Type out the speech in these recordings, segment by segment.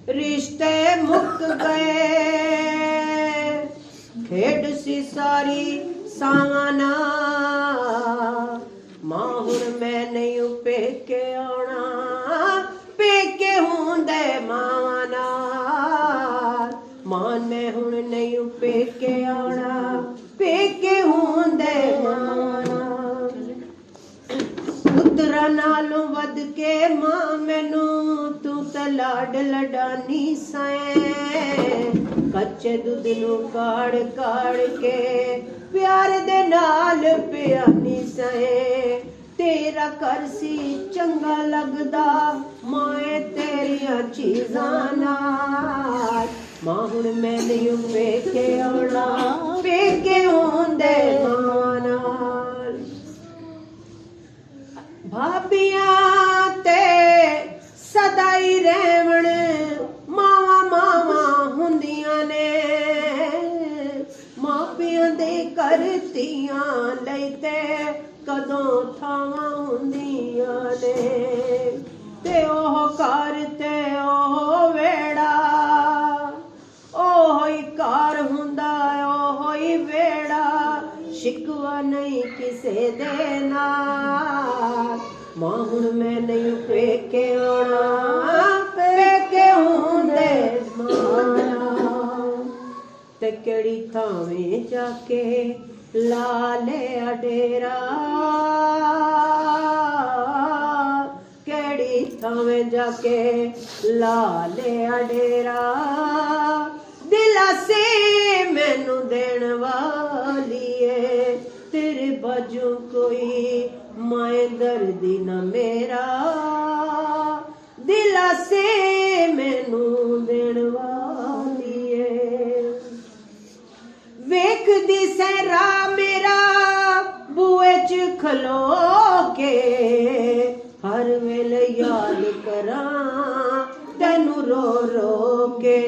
रिश्ते मुक गए, खेड सी सारी सावना। मां हुण मैं नहीं पेके आना, पेके हुंदे मावां नाल। मां मैं हुण नहीं पेके आना, पेके हुंदे मावां नाल। पुत्रा नालों वध के मां मैनू तू ते लाड लडानी सैं। कच्चे दुध नू काड़ काड़ के प्यार दे नाल पियानी सैं। तेरा घर सी चंगा लगदा माए तेरिया चीज़ां नाल। मां हुण मैं नहीं पेके आना, पेके हुंदे मां नाल। भाबियां ते सदाई रहवण मावां मावां हुंदियां ने। मापियां दे घर धीआं लई ते कदों थावां हुंदियां ने। ते ओह घर ते ओह वेड़ा, ओह ही घर हुंदा ओह ही वेड़ा। शिकवा नहीं किसे दे नाल। मां हुण मैं नहीं पेके आना, पेके हुंदे मां नाल। ते केड़ी थावें जाके ला लिया डेरा, केड़ी थावें जाके ला लिया डेरा। दिलासे मैनू देण वाली है, तेरे बाजू कोई माए दर्दी न मेरा। दिलासे मैनू देण वाली है। वेखदी सहरा मेरा बूए च खलो के, हर वेले याद करां तेनू रो रो के।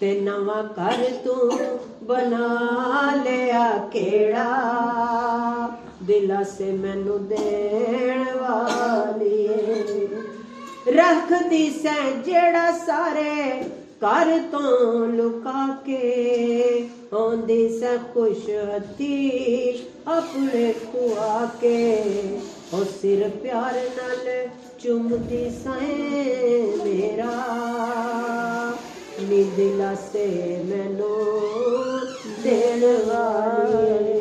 ते नवा घर तू बना लिया केड़ा, दिलासे मैनू देण वाली है। रखदी सै जेड़ा सारे घर तो लुका के, आंदी सै खुश हथी अपने खुआ के। ओ सिर प्यार नाल चुमदी सैं मेरा, नी दिलासे मैनू देण वाली।